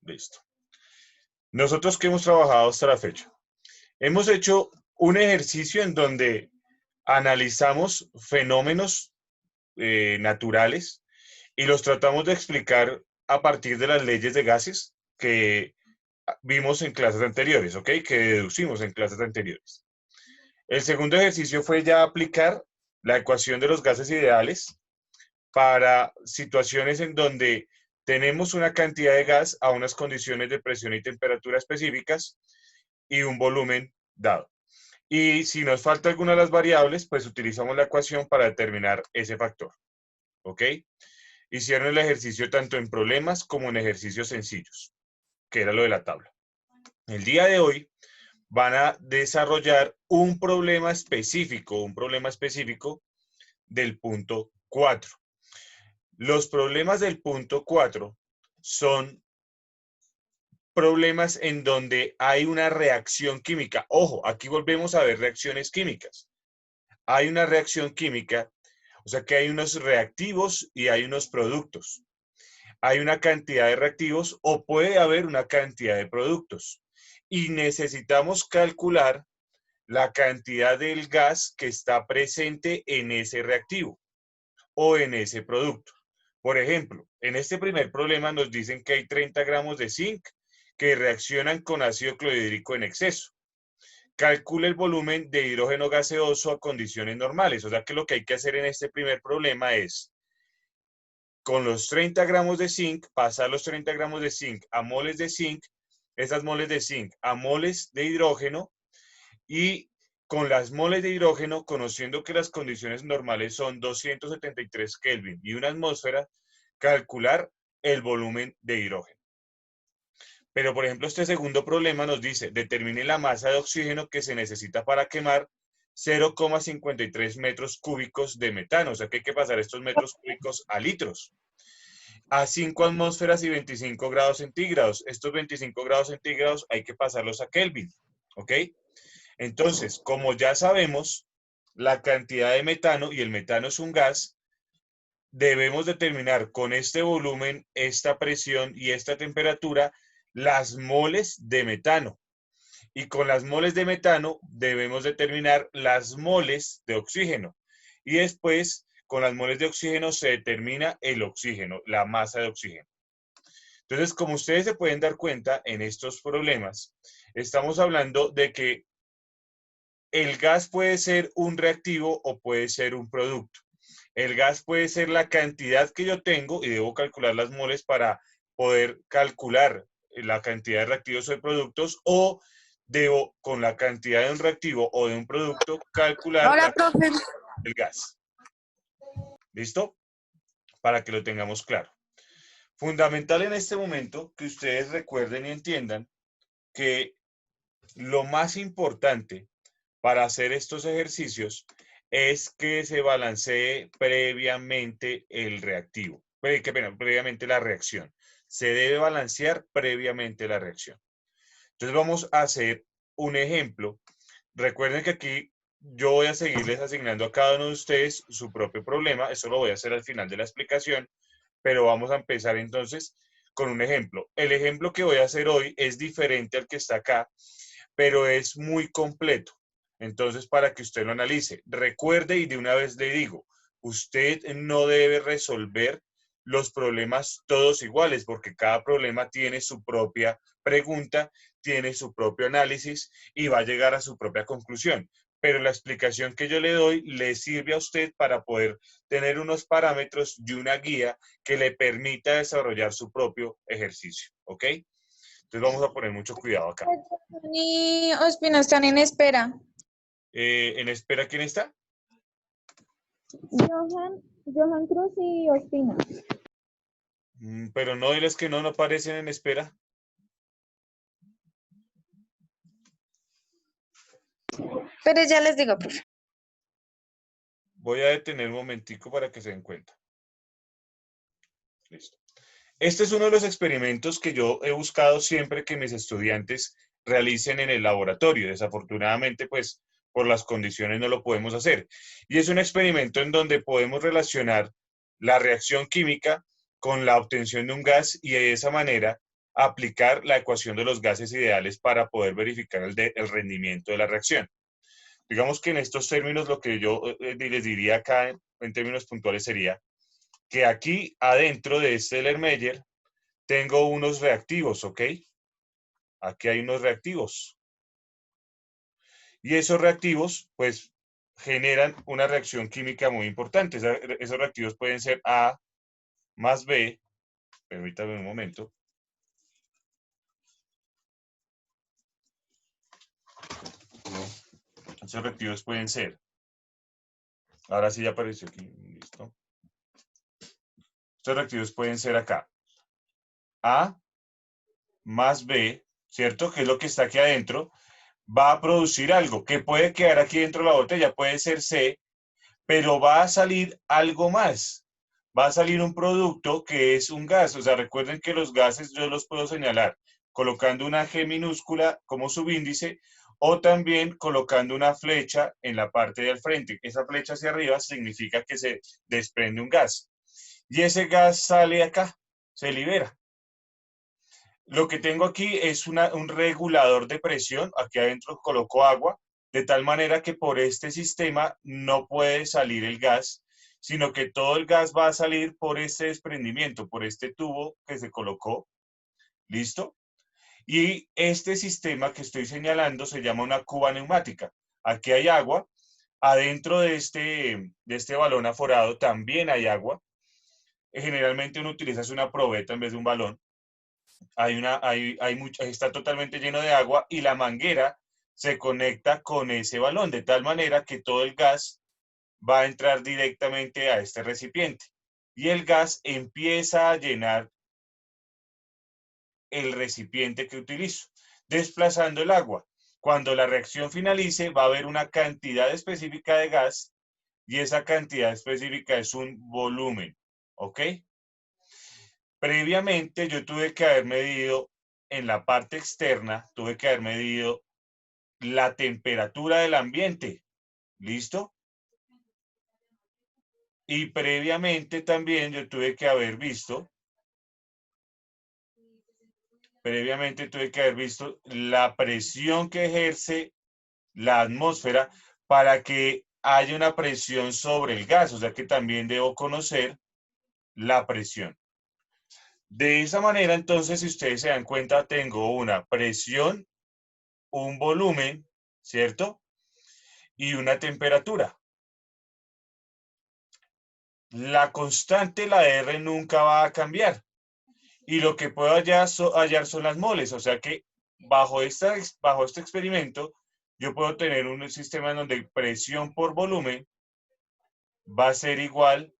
Listo. Nosotros que hemos trabajado hasta la fecha, hemos hecho un ejercicio en donde analizamos fenómenos naturales y los tratamos de explicar a partir de las leyes de gases que vimos en clases anteriores, ¿ok? Que deducimos en clases anteriores. El segundo ejercicio fue ya aplicar la ecuación de los gases ideales para situaciones en donde tenemos una cantidad de gas a unas condiciones de presión y temperatura específicas y un volumen dado. Y si nos falta alguna de las variables, pues utilizamos la ecuación para determinar ese factor. ¿Ok? Hicieron el ejercicio tanto en problemas como en ejercicios sencillos, que era lo de la tabla. El día de hoy van a desarrollar un problema específico del punto 4. Los problemas del punto 4 son problemas en donde hay una reacción química. Ojo, aquí volvemos a ver reacciones químicas. Hay una reacción química, o sea que hay unos reactivos y hay unos productos. Hay una cantidad de reactivos o puede haber una cantidad de productos. Y necesitamos calcular la cantidad del gas que está presente en ese reactivo o en ese producto. Por ejemplo, en este primer problema nos dicen que hay 30 gramos de zinc que reaccionan con ácido clorhídrico en exceso. Calcula el volumen de hidrógeno gaseoso a condiciones normales. O sea que lo que hay que hacer en este primer problema es, con los 30 gramos de zinc, pasar los 30 gramos de zinc a moles de zinc, esas moles de zinc a moles de hidrógeno, y con las moles de hidrógeno, conociendo que las condiciones normales son 273 Kelvin y una atmósfera, calcular el volumen de hidrógeno. Pero, por ejemplo, este segundo problema nos dice, determine la masa de oxígeno que se necesita para quemar 0,53 metros cúbicos de metano. O sea que hay que pasar estos metros cúbicos a litros. A 5 atmósferas y 25 grados centígrados. Estos 25 grados centígrados hay que pasarlos a Kelvin. ¿Ok? Entonces, como ya sabemos la cantidad de metano, y el metano es un gas, debemos determinar con este volumen, esta presión y esta temperatura las moles de metano. Y con las moles de metano debemos determinar las moles de oxígeno. Y después, con las moles de oxígeno se determina el oxígeno, la masa de oxígeno. Entonces, como ustedes se pueden dar cuenta en estos problemas, estamos hablando de que el gas puede ser un reactivo o puede ser un producto. El gas puede ser la cantidad que yo tengo y debo calcular las moles para poder calcular la cantidad de reactivos o de productos, o debo, con la cantidad de un reactivo o de un producto, calcular Hola, la profe. cantidad del gas. ¿Listo? Para que lo tengamos claro. Fundamental en este momento que ustedes recuerden y entiendan que lo más importante para hacer estos ejercicios es que se balancee previamente el reactivo, previamente la reacción. Se debe balancear previamente la reacción. Entonces vamos a hacer un ejemplo. Recuerden que aquí yo voy a seguirles asignando a cada uno de ustedes su propio problema. Eso lo voy a hacer al final de la explicación, pero vamos a empezar entonces con un ejemplo. El ejemplo que voy a hacer hoy es diferente al que está acá, pero es muy completo. Entonces, para que usted lo analice, recuerde, y de una vez le digo, usted no debe resolver los problemas todos iguales, porque cada problema tiene su propia pregunta, tiene su propio análisis y va a llegar a su propia conclusión. Pero la explicación que yo le doy le sirve a usted para poder tener unos parámetros y una guía que le permita desarrollar su propio ejercicio. ¿Ok? Entonces vamos a poner mucho cuidado acá. Y Ospina están en espera. ¿En espera quién está? Johan Cruz y Ospina. Pero no, diles que no aparecen en espera. Pero ya les digo, profe. Voy a detener un momentico para que se den cuenta. Listo. Este es uno de los experimentos que yo he buscado siempre que mis estudiantes realicen en el laboratorio. Desafortunadamente, pues, por las condiciones no lo podemos hacer. Y es un experimento en donde podemos relacionar la reacción química con la obtención de un gas y de esa manera aplicar la ecuación de los gases ideales para poder verificar el rendimiento de la reacción. Digamos que en estos términos lo que yo les diría acá en términos puntuales sería que aquí adentro de este Erlenmeyer tengo unos reactivos, ¿ok? Aquí hay unos reactivos. Y esos reactivos, pues, generan una reacción química muy importante. Esos reactivos pueden ser A más B. Permítame un momento. Esos reactivos pueden ser. Ahora sí ya apareció aquí. Listo. Estos reactivos pueden ser acá. A más B, ¿cierto? Que es lo que está aquí adentro. Va a producir algo que puede quedar aquí dentro de la botella. Puede ser C, pero va a salir algo más. Va a salir un producto que es un gas. O sea, recuerden que los gases yo los puedo señalar colocando una G minúscula como subíndice o también colocando una flecha en la parte del frente. Esa flecha hacia arriba significa que se desprende un gas. Y ese gas sale acá, se libera. Lo que tengo aquí es un regulador de presión. Aquí adentro coloco agua, de tal manera que por este sistema no puede salir el gas, sino que todo el gas va a salir por este desprendimiento, por este tubo que se colocó. ¿Listo? Y este sistema que estoy señalando se llama una cuba neumática. Aquí hay agua. Adentro de este balón aforado también hay agua. Generalmente uno utiliza una probeta en vez de un balón. Está totalmente lleno de agua y la manguera se conecta con ese balón de tal manera que todo el gas va a entrar directamente a este recipiente y el gas empieza a llenar el recipiente que utilizo, desplazando el agua. Cuando la reacción finalice, va a haber una cantidad específica de gas y esa cantidad específica es un volumen, ¿ok? Previamente yo tuve que haber medido en la parte externa, tuve que haber medido la temperatura del ambiente, ¿listo? Y previamente también yo tuve que haber visto, la presión que ejerce la atmósfera para que haya una presión sobre el gas, o sea que también debo conocer la presión. De esa manera, entonces, si ustedes se dan cuenta, tengo una presión, un volumen, ¿cierto? Y una temperatura. La constante, la R, nunca va a cambiar. Y lo que puedo hallar son las moles. O sea que bajo este experimento, yo puedo tener un sistema en donde presión por volumen va a ser igual,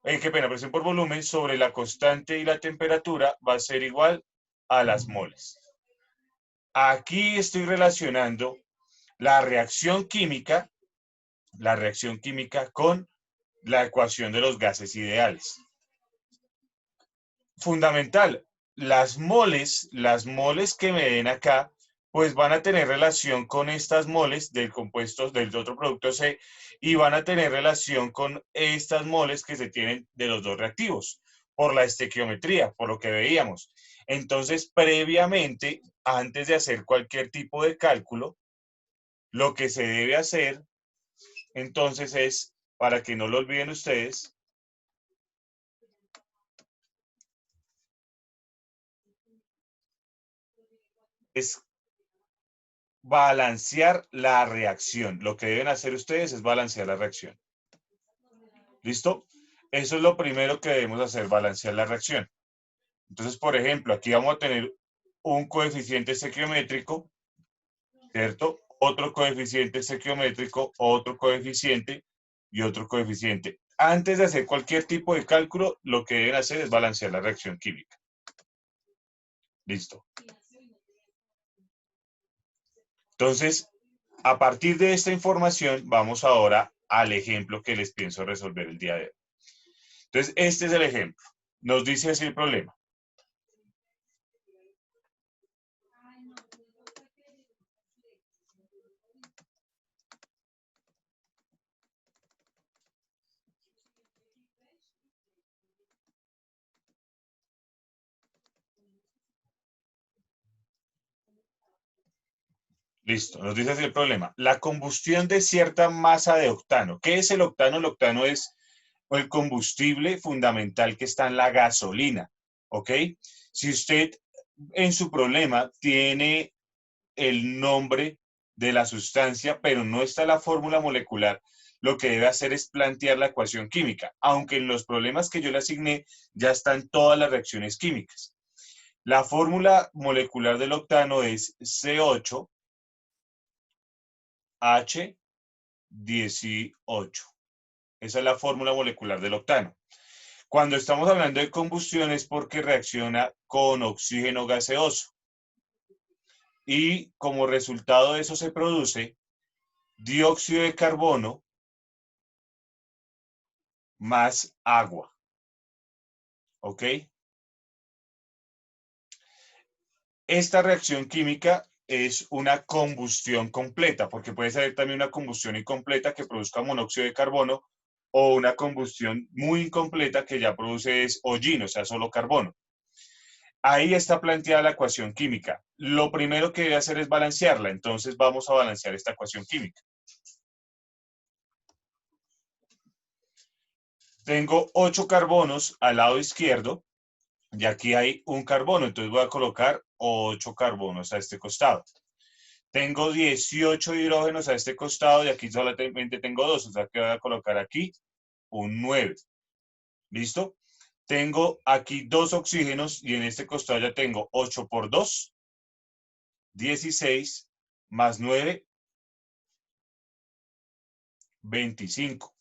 qué pena, presión por volumen sobre la constante y la temperatura va a ser igual a las moles. Aquí estoy relacionando la reacción química con la ecuación de los gases ideales. Fundamental, las moles que me den acá, pues van a tener relación con estas moles del compuesto del otro producto C y van a tener relación con estas moles que se tienen de los dos reactivos por la estequiometría, por lo que veíamos. Entonces, previamente, antes de hacer cualquier tipo de cálculo, lo que se debe hacer, entonces, es, para que no lo olviden ustedes, es balancear la reacción. Lo que deben hacer ustedes es balancear la reacción. ¿Listo? Eso es lo primero que debemos hacer, balancear la reacción. Entonces, por ejemplo, aquí vamos a tener un coeficiente estequiométrico, ¿cierto? Otro coeficiente estequiométrico, otro coeficiente y otro coeficiente. Antes de hacer cualquier tipo de cálculo, lo que deben hacer es balancear la reacción química. Listo. Entonces, a partir de esta información, vamos ahora al ejemplo que les pienso resolver el día de hoy. Entonces, este es el ejemplo. Nos dice así el problema. Listo, nos dice así el problema. La combustión de cierta masa de octano. ¿Qué es el octano? El octano es el combustible fundamental que está en la gasolina, ¿ok? Si usted en su problema tiene el nombre de la sustancia, pero no está la fórmula molecular, lo que debe hacer es plantear la ecuación química, aunque en los problemas que yo le asigné ya están todas las reacciones químicas. La fórmula molecular del octano es C8H18. Esa es la fórmula molecular del octano. Cuando estamos hablando de combustión es porque reacciona con oxígeno gaseoso. Y como resultado de eso se produce dióxido de carbono más agua. ¿Ok? Esta reacción química es una combustión completa, porque puede ser también una combustión incompleta que produzca monóxido de carbono o una combustión muy incompleta que ya produce hollín, o sea, solo carbono. Ahí está planteada la ecuación química. Lo primero que debe hacer es balancearla, entonces vamos a balancear esta ecuación química. Tengo 8 carbonos al lado izquierdo y aquí hay un carbono, entonces voy a colocar 8 carbonos a este costado. Tengo 18 hidrógenos a este costado y aquí solamente tengo 2, o sea que voy a colocar aquí un 9. ¿Listo? Tengo aquí 2 oxígenos y en este costado ya tengo 8 por 2, 16, más 9, 25.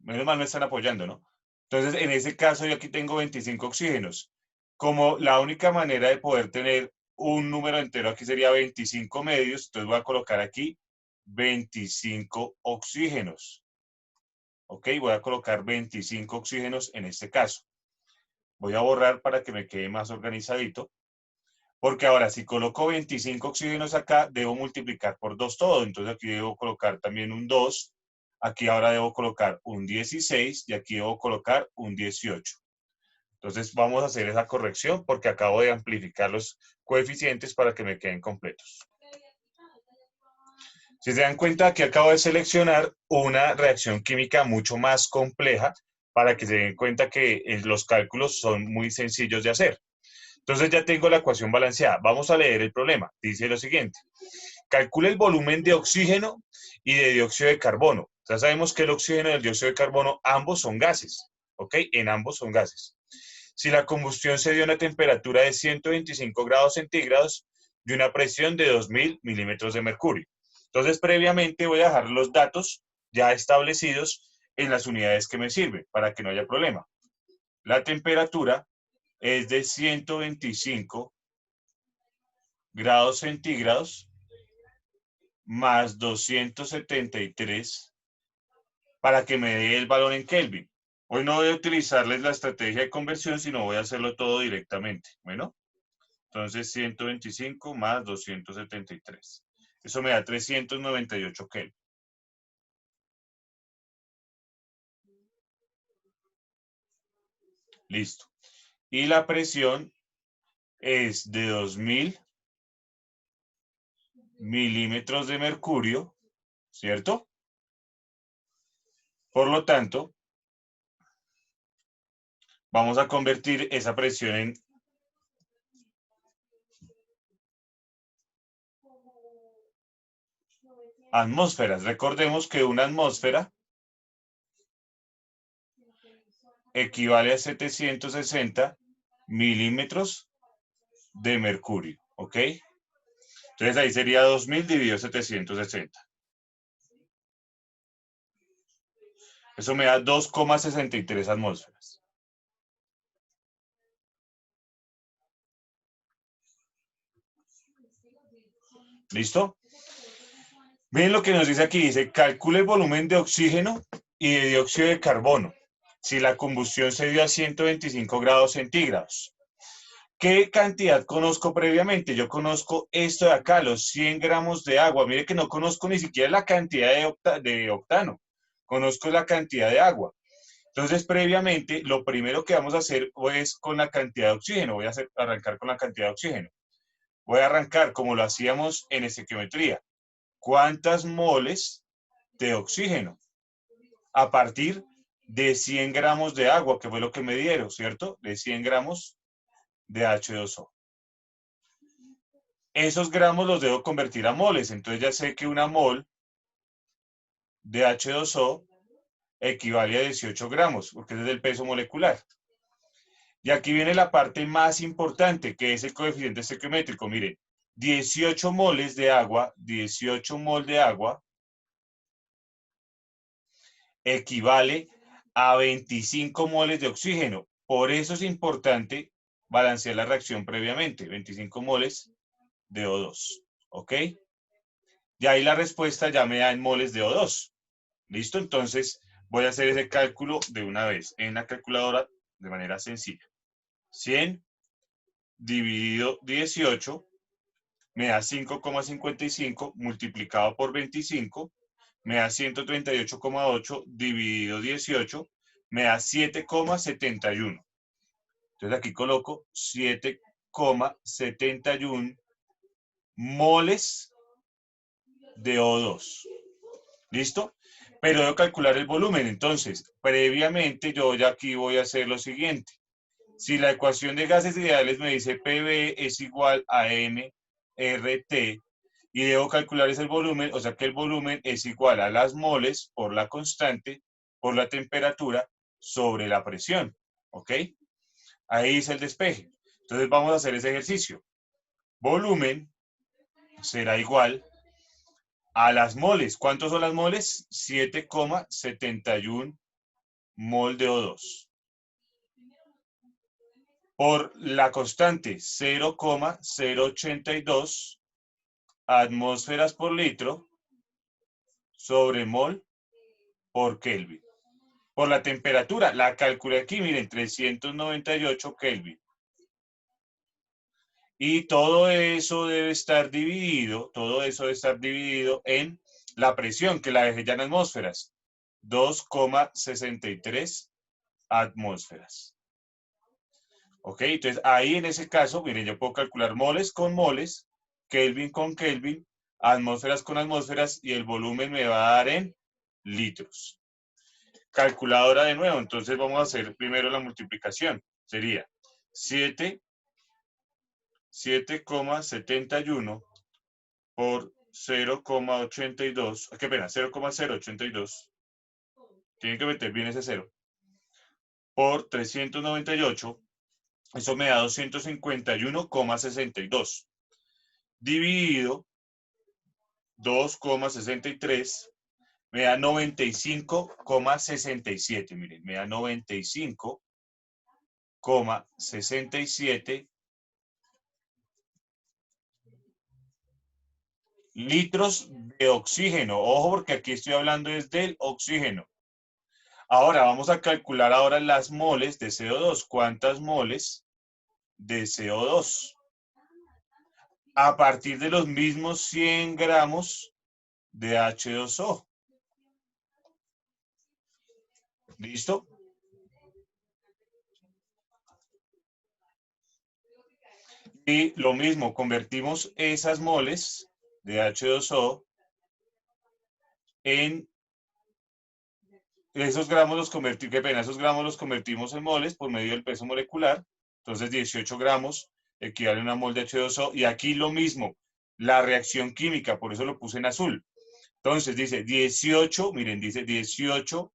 Menos mal me están apoyando, ¿no? Entonces, en ese caso, yo aquí tengo 25 oxígenos. Como la única manera de poder tener un número entero aquí sería 25 medios, entonces voy a colocar aquí 25 oxígenos. Ok, voy a colocar 25 oxígenos en este caso. Voy a borrar para que me quede más organizadito. Porque ahora, si coloco 25 oxígenos acá, debo multiplicar por 2 todo. Entonces aquí debo colocar también un 2. Aquí ahora debo colocar un 16 y aquí debo colocar un 18. Entonces vamos a hacer esa corrección porque acabo de amplificar los coeficientes para que me queden completos. Si se dan cuenta, aquí acabo de seleccionar una reacción química mucho más compleja para que se den cuenta que los cálculos son muy sencillos de hacer. Entonces ya tengo la ecuación balanceada. Vamos a leer el problema. Dice lo siguiente. Calcule el volumen de oxígeno y de dióxido de carbono. Ya sabemos que el oxígeno y el dióxido de carbono ambos son gases. ¿Ok? En ambos son gases. Si la combustión se dio a una temperatura de 125 grados centígrados y una presión de 2000 milímetros de mercurio. Entonces, previamente voy a dejar los datos ya establecidos en las unidades que me sirven para que no haya problema. La temperatura es de 125 grados centígrados más 273 para que me dé el valor en Kelvin. Hoy no voy a utilizarles la estrategia de conversión, sino voy a hacerlo todo directamente. Bueno, entonces 125 más 273. Eso me da 398 Kelvin. Listo. Y la presión es de 2000 milímetros de mercurio, ¿cierto? Por lo tanto, vamos a convertir esa presión en atmósferas. Recordemos que una atmósfera equivale a 760 milímetros de mercurio, ¿ok? Entonces ahí sería 2000 dividido 760. Eso me da 2,63 atmósferas. ¿Listo? Miren lo que nos dice aquí. Dice, calcule el volumen de oxígeno y de dióxido de carbono si la combustión se dio a 125 grados centígrados. ¿Qué cantidad conozco previamente? Yo conozco esto de acá, los 100 gramos de agua. Mire que no conozco ni siquiera la cantidad de octano. Conozco la cantidad de agua. Entonces, previamente, lo primero que vamos a hacer es con la cantidad de oxígeno. Voy a arrancar con la cantidad de oxígeno. Voy a arrancar como lo hacíamos en estequiometría. ¿Cuántas moles de oxígeno? A partir de 100 gramos de agua, que fue lo que me dieron, ¿cierto? De 100 gramos de H2O. Esos gramos los debo convertir a moles, entonces ya sé que una mol de H2O equivale a 18 gramos, porque ese es el peso molecular. Y aquí viene la parte más importante, que es el coeficiente estequiométrico. Miren, 18 moles de agua, 18 mol de agua, equivale a 25 moles de oxígeno. Por eso es importante balancear la reacción previamente, 25 moles de O2, ¿ok? Y ahí la respuesta ya me da en moles de O2. ¿Listo? Entonces voy a hacer ese cálculo de una vez en la calculadora de manera sencilla. 100 dividido 18 me da 5,55 multiplicado por 25, me da 138,8 dividido 18, me da 7,71. Entonces aquí coloco 7,71 moles de O2. ¿Listo? Pero debo calcular el volumen. Entonces, previamente yo ya aquí voy a hacer lo siguiente. Si la ecuación de gases ideales me dice PV es igual a nRT y debo calcular ese volumen, o sea que el volumen es igual a las moles por la constante, por la temperatura, sobre la presión. ¿Ok? Ahí dice el despeje. Entonces vamos a hacer ese ejercicio. Volumen será igual a las moles. ¿Cuántos son las moles? 7,71 mol de O2. Por la constante 0,082 atmósferas por litro sobre mol por Kelvin. Por la temperatura, la calculé aquí, miren, 398 Kelvin. Y todo eso debe estar dividido, en la presión, que la dejé ya en atmósferas, 2,63 atmósferas. ¿Ok? Entonces, ahí en ese caso, miren, yo puedo calcular moles con moles, Kelvin con Kelvin, atmósferas con atmósferas, y el volumen me va a dar en litros. Calculadora de nuevo, entonces vamos a hacer primero la multiplicación. Sería 7,71 por 0,82. Qué pena, 0,082. Tienen que meter bien ese 0. Por 398. Eso me da 251,62. Dividido 2,63. Me da 95,67. Miren, me da 95,67 litros de oxígeno. Ojo, porque aquí estoy hablando es del oxígeno. Ahora vamos a calcular ahora las moles de CO2. ¿Cuántas moles de CO2? A partir de los mismos 100 gramos de H2O. ¿Listo? Y lo mismo, convertimos esas moles de H2O en esos gramos los convertimos, qué pena, esos gramos los convertimos en moles por medio del peso molecular. Entonces 18 gramos equivale a una mol de H2O. Y aquí lo mismo, la reacción química, por eso lo puse en azul. Entonces dice 18, miren, dice 18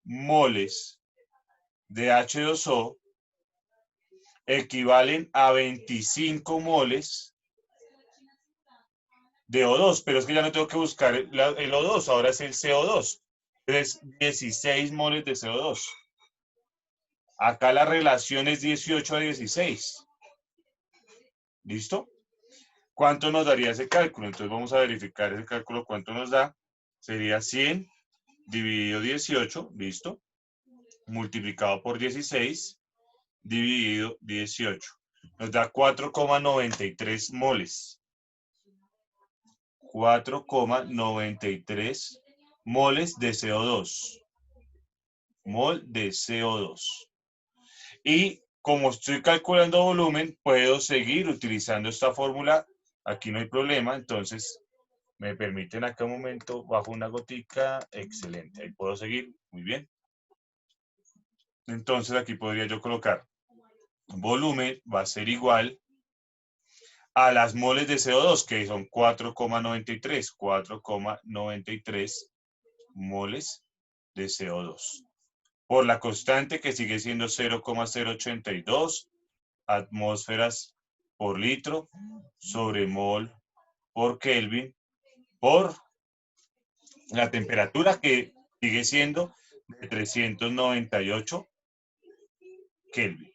moles de H2O equivalen a 25 moles de O2, pero es que ya no tengo que buscar el O2, ahora es el CO2. Es 16 moles de CO2. Acá la relación es 18 a 16. ¿Listo? ¿Cuánto nos daría ese cálculo? Entonces vamos a verificar ese cálculo, cuánto nos da. Sería 100 dividido 18, ¿listo? Multiplicado por 16, dividido 18. Nos da 4,93 moles. 4,93 moles de CO2. Mol de CO2. Y como estoy calculando volumen, puedo seguir utilizando esta fórmula. Aquí no hay problema, entonces me permiten acá un momento, bajo una gotica, excelente, ahí puedo seguir, muy bien. Entonces aquí podría yo colocar volumen va a ser igual a las moles de CO2, que son 4,93 moles de CO2, por la constante que sigue siendo 0,082 atmósferas por litro sobre mol por Kelvin, por la temperatura que sigue siendo de 398 Kelvin,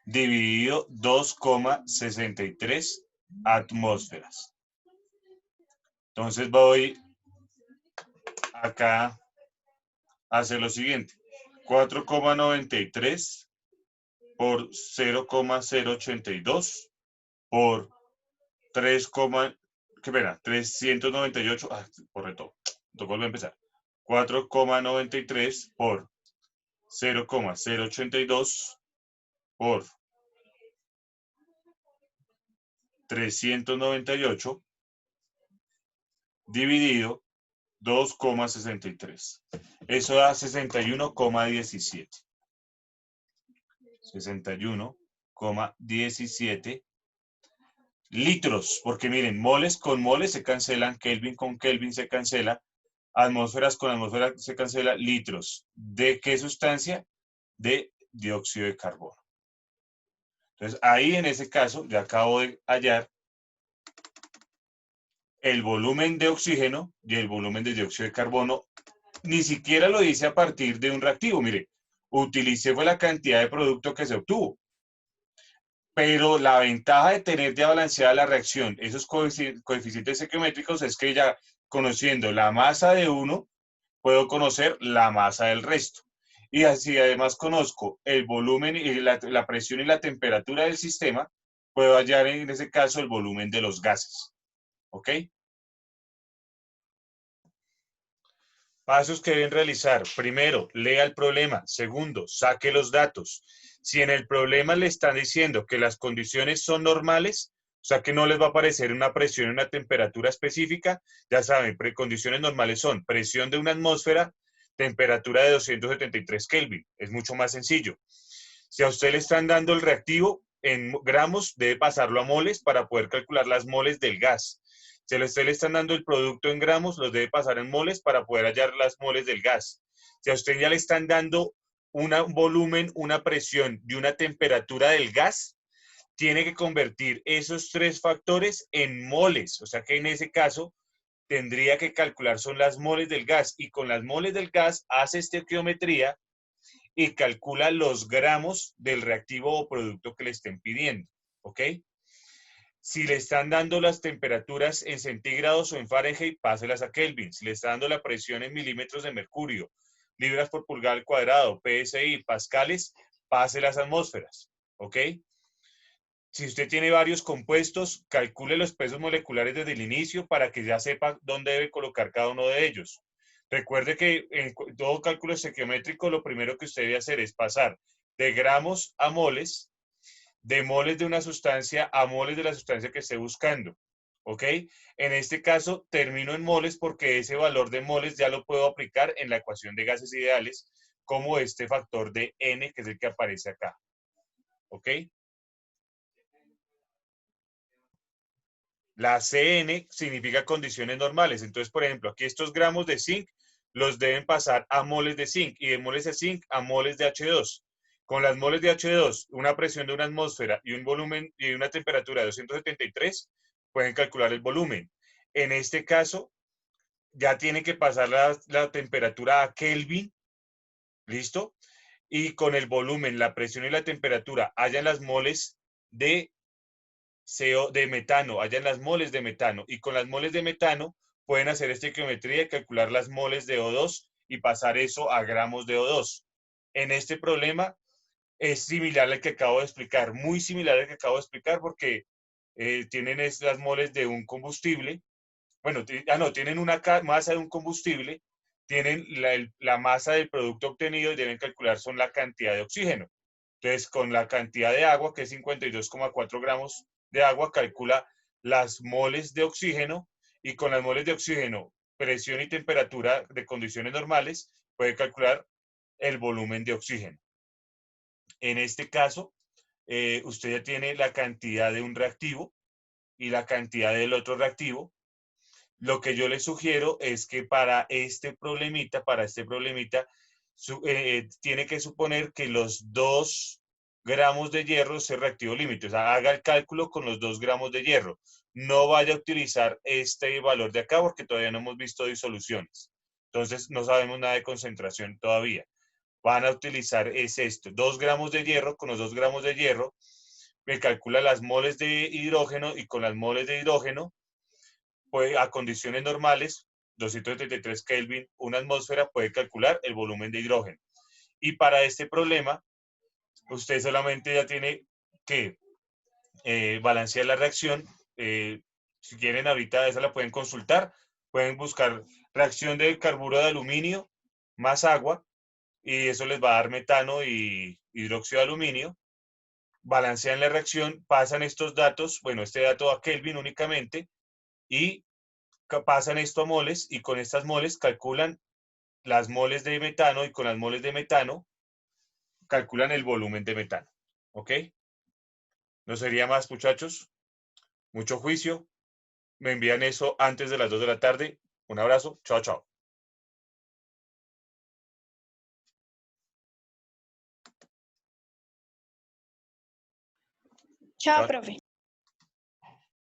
dividido 2,63 atmósferas. Entonces voy acá a hacer lo siguiente. 4,93 por 0,082 por 398, correcto, vuelvo a empezar. 4,93 por 0,082 por 398 dividido 2,63. Eso da 61,17. 61,17 litros, porque miren, moles con moles se cancelan, Kelvin con Kelvin se cancela, atmósferas con atmósferas se cancela, litros. ¿De qué sustancia? De dióxido de carbono. Entonces, ahí en ese caso, ya acabo de hallar el volumen de oxígeno y el volumen de dióxido de carbono. Ni siquiera lo hice a partir de un reactivo. Mire, utilicé fue la cantidad de producto que se obtuvo. Pero la ventaja de tener ya balanceada la reacción, esos coeficientes estequiométricos, es que ya conociendo la masa de uno, puedo conocer la masa del resto. Y así además conozco el volumen y la presión y la temperatura del sistema, puedo hallar en ese caso el volumen de los gases. ¿Ok? Pasos que deben realizar. Primero, lea el problema. Segundo, saque los datos. Si en el problema le están diciendo que las condiciones son normales, o sea que no les va a aparecer una presión y una temperatura específica, ya saben, condiciones normales son presión de una atmósfera, temperatura de 273 Kelvin. Es mucho más sencillo. Si a usted le están dando el reactivo en gramos, debe pasarlo a moles para poder calcular las moles del gas. Si a usted le están dando el producto en gramos, los debe pasar en moles para poder hallar las moles del gas. Si a usted ya le están dando un volumen, una presión y una temperatura del gas, tiene que convertir esos tres factores en moles. O sea que en ese caso tendría que calcular son las moles del gas, y con las moles del gas hace estequiometría y calcula los gramos del reactivo o producto que le estén pidiendo. ¿Ok? Si le están dando las temperaturas en centígrados o en Fahrenheit, páselas a Kelvin. Si le está dando la presión en milímetros de mercurio, libras por pulgada al cuadrado, PSI, pascales, páselas a atmósferas. ¿Ok? Si usted tiene varios compuestos, calcule los pesos moleculares desde el inicio para que ya sepa dónde debe colocar cada uno de ellos. Recuerde que en todo cálculo estequiométrico lo primero que usted debe hacer es pasar de gramos a moles, de moles de una sustancia a moles de la sustancia que esté buscando. ¿Ok? En este caso termino en moles porque ese valor de moles ya lo puedo aplicar en la ecuación de gases ideales como este factor de N, que es el que aparece acá. ¿Ok? La CN significa condiciones normales. Entonces, por ejemplo, aquí estos gramos de zinc los deben pasar a moles de zinc, y de moles de zinc a moles de H2. Con las moles de H2, una presión de una atmósfera y un volumen y una temperatura de 273, pueden calcular el volumen. En este caso, ya tiene que pasar la temperatura a Kelvin, ¿listo? Y con el volumen, la presión y la temperatura hallan las moles de metano, hallan las moles de metano, y con las moles de metano pueden hacer estequiometría y calcular las moles de O2 y pasar eso a gramos de O2. En este problema es similar al que acabo de explicar, muy similar al que acabo de explicar, porque tienen las moles de un combustible, bueno, tienen una masa de un combustible, tienen la masa del producto obtenido y deben calcular son la cantidad de oxígeno. Entonces, con la cantidad de agua, que es 52,4 gramos de agua, calcula las moles de oxígeno y con las moles de oxígeno, presión y temperatura de condiciones normales, puede calcular el volumen de oxígeno. En este caso, usted ya tiene la cantidad de un reactivo y la cantidad del otro reactivo. Lo que yo le sugiero es que para este problemita, tiene que suponer que los 2 gramos de hierro es el reactivo límite. O sea, haga el cálculo con los 2 gramos de hierro. No vaya a utilizar este valor de acá porque todavía no hemos visto disoluciones. Entonces, no sabemos nada de concentración todavía. Van a utilizar esto, 2 gramos de hierro. Con los 2 gramos de hierro, me calcula las moles de hidrógeno y con las moles de hidrógeno, pues, a condiciones normales, 273 Kelvin, una atmósfera, puede calcular el volumen de hidrógeno. Y para este problema, usted solamente ya tiene que balancear la reacción. Si quieren, ahorita esa la pueden consultar. Pueden buscar reacción de carburo de aluminio más agua y eso les va a dar metano y hidróxido de aluminio. Balancean la reacción, pasan estos datos, bueno, este dato a Kelvin únicamente y pasan esto a moles y con estas moles calculan las moles de metano y con las moles de metano calculan el volumen de metano. ¿Ok? No sería más, muchachos. Mucho juicio. Me envían eso antes de las 2 de la tarde. Un abrazo. Chao, chao. Chao, profe.